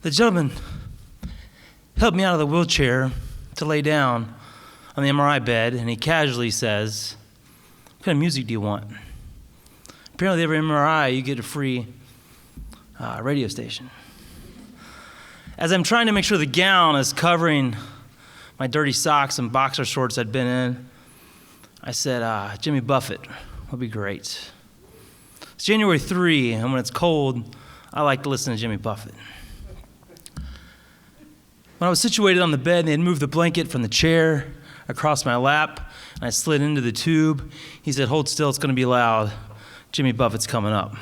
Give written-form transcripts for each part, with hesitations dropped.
The gentleman helped me out of the wheelchair to lay down on the MRI bed, and he casually says, "What kind of music do you want?" Apparently, every MRI, you get a free radio station. As I'm trying to make sure the gown is covering my dirty socks and boxer shorts I'd been in, I said, Jimmy Buffett would be great. It's January 3, and when it's cold, I like to listen to Jimmy Buffett. When I was situated on the bed, and they had moved the blanket from the chair across my lap, and I slid into the tube, he said, "Hold still, it's going to be loud. Jimmy Buffett's coming up."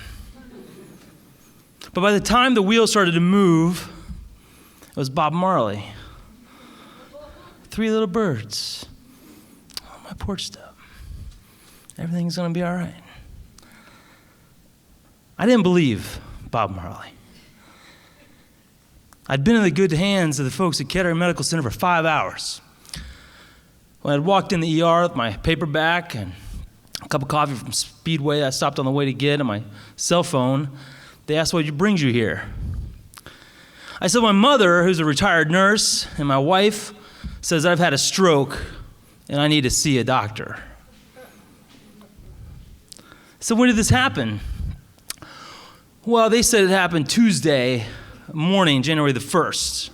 But by the time the wheel started to move, it was Bob Marley. Three Little Birds on my porch step. Everything's going to be all right. I didn't believe Bob Marley. I'd been in the good hands of the folks at Kettering Medical Center for 5 hours. When I'd walked in the ER with my paperback and a cup of coffee from Speedway I stopped on the way to get, and my cell phone, they asked what brings you here. I said my mother, who's a retired nurse, and my wife says I've had a stroke and I need to see a doctor. So when did this happen? Well, they said it happened Tuesday morning, January the 1st.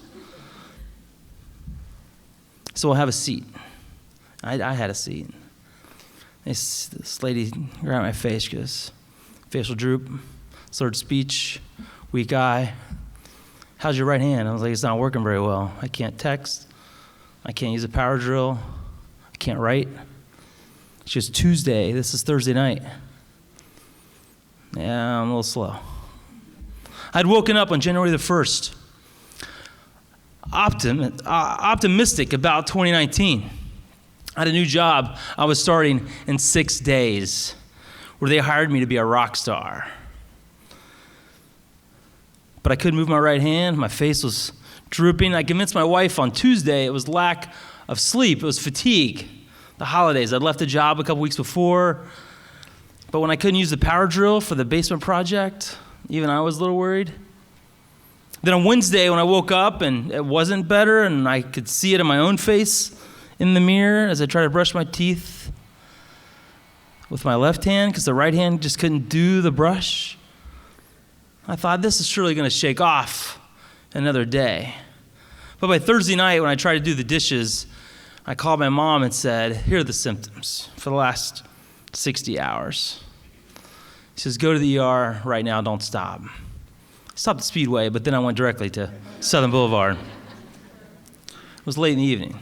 So we'll have a seat. I had a seat. This lady grabbed my face. She goes, facial droop, slurred speech, weak eye. "How's your right hand?" I was like, "It's not working very well. I can't text. I can't use a power drill. I can't write." She goes, "Tuesday, this is Thursday night." "Yeah, I'm a little slow." I'd woken up on January the 1st, optimistic about 2019. I had a new job I was starting in 6 days, where they hired me to be a rock star. But I couldn't move my right hand. My face was drooping. I convinced my wife on Tuesday it was lack of sleep. It was fatigue. The holidays. I'd left the job a couple weeks before. But when I couldn't use the power drill for the basement project, even I was a little worried. Then on Wednesday, when I woke up and it wasn't better and I could see it in my own face in the mirror as I tried to brush my teeth with my left hand because the right hand just couldn't do the brush, I thought, this is surely going to shake off another day. But by Thursday night, when I tried to do the dishes, I called my mom and said, "Here are the symptoms for the last 60 hours. She says, "Go to the ER right now, don't stop." I stopped at Speedway, but then I went directly to Southern Boulevard. It was late in the evening.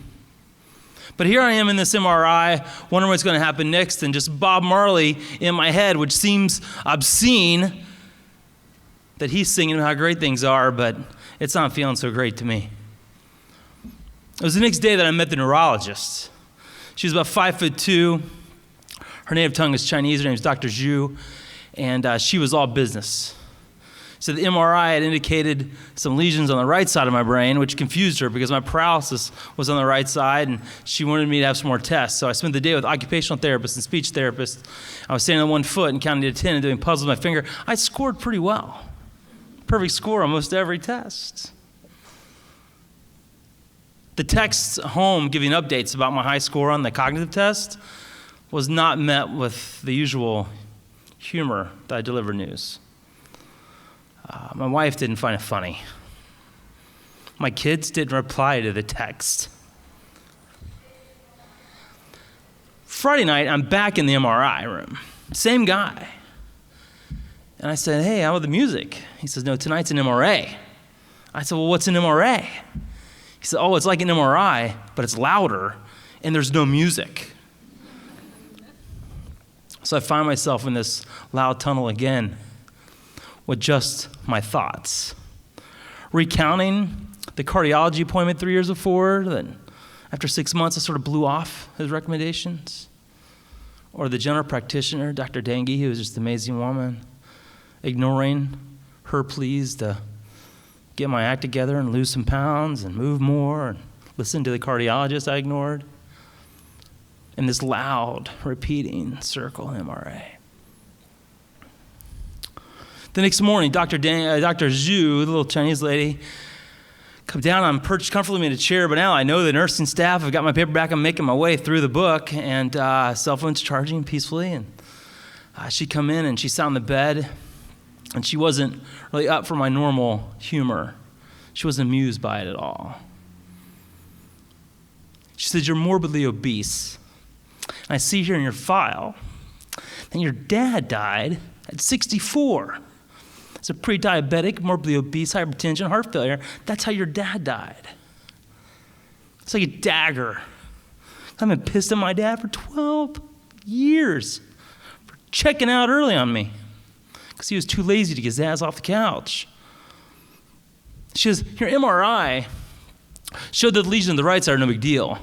But here I am in this MRI, wondering what's going to happen next, and just Bob Marley in my head, which seems obscene that he's singing how great things are, but it's not feeling so great to me. It was the next day that I met the neurologist. She was about 5'2". Her native tongue is Chinese. Her name is Dr. Zhu, and she was all business. So the MRI had indicated some lesions on the right side of my brain, which confused her because my paralysis was on the right side, and she wanted me to have some more tests. So I spent the day with occupational therapists and speech therapists. I was standing on one foot and counting to 10 and doing puzzles with my finger. I scored pretty well. Perfect score on almost every test. The texts home giving updates about my high score on the cognitive test was not met with the usual humor that I deliver news. My wife didn't find it funny. My kids didn't reply to the text. Friday night, I'm back in the MRI room. Same guy. And I said, "Hey, how about the music?" He says, "No, tonight's an MRA." I said, "Well, what's an MRA?" He said, "Oh, it's like an MRI, but it's louder, and there's no music." So I find myself in this loud tunnel again with just my thoughts. Recounting the cardiology appointment 3 years before, that after 6 months I sort of blew off his recommendations. Or the general practitioner, Dr. Dangy, who was just an amazing woman, ignoring her pleas to get my act together and lose some pounds and move more and listen to the cardiologist I ignored. In this loud, repeating circle MRA. The next morning, Dr. Zhu, the little Chinese lady, Come down, I'm perched comfortably in a chair, but now I know the nursing staff. I've got my paperback. I'm making my way through the book, and cell phone's charging peacefully. And she'd come in, and she sat on the bed, and she wasn't really up for my normal humor. She wasn't amused by it at all. She said, "You're morbidly obese. And I see here in your file that your dad died at 64. It's a pre-diabetic, morbidly obese, hypertension, heart failure. That's how your dad died." It's like a dagger. I've been pissed at my dad for 12 years for checking out early on me because he was too lazy to get his ass off the couch. She says, "Your MRI showed that the lesions on the right side are no big deal.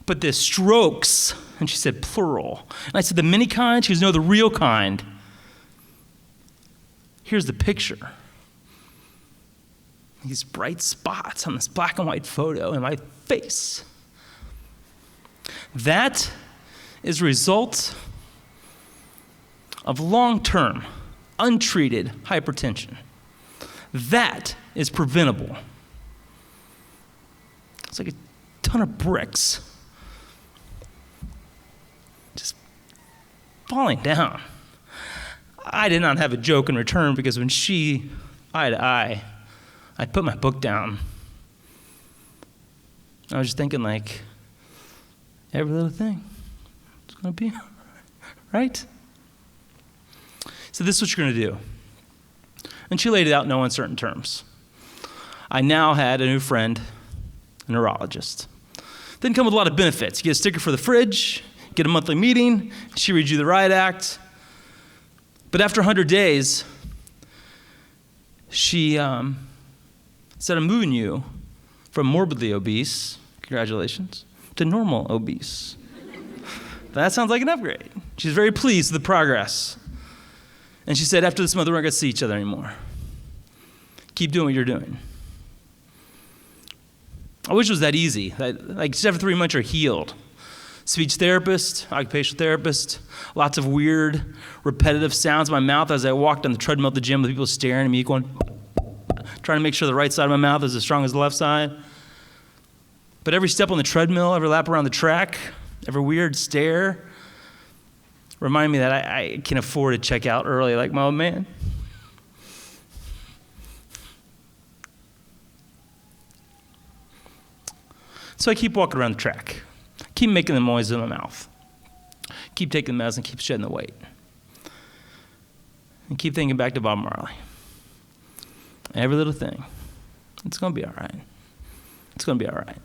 But the strokes," and she said plural. And I said, "The mini kind?" She goes, "No, the real kind. Here's the picture. These bright spots on this black and white photo in my face. That is a result of long-term, untreated hypertension. That is preventable." It's like a ton of bricks just falling down. I did not have a joke in return because when she, eye to eye, I'd put my book down. I was just thinking, like, every little thing, it's going to be right. So this is what you're going to do. And she laid it out in no uncertain terms. I now had a new friend, a neurologist. Didn't come with a lot of benefits. You get a sticker for the fridge, get a monthly meeting, she reads you the riot act. But after 100 days, she said, "I'm moving you from morbidly obese, congratulations, to normal obese." That sounds like an upgrade. She's very pleased with the progress. And she said, "After this month, we're not going to see each other anymore. Keep doing what you're doing." I wish it was that easy. Like, just after 3 months, you're healed. Speech therapist, occupational therapist, lots of weird, repetitive sounds in my mouth as I walked on the treadmill at the gym with people staring at me, going, trying to make sure the right side of my mouth is as strong as the left side. But every step on the treadmill, every lap around the track, every weird stare, remind me that I can afford to check out early like my old man. So I keep walking around the track. Keep making the noise in my mouth. Keep taking the meds and keep shedding the weight. And keep thinking back to Bob Marley. Every little thing. It's going to be all right. It's going to be all right.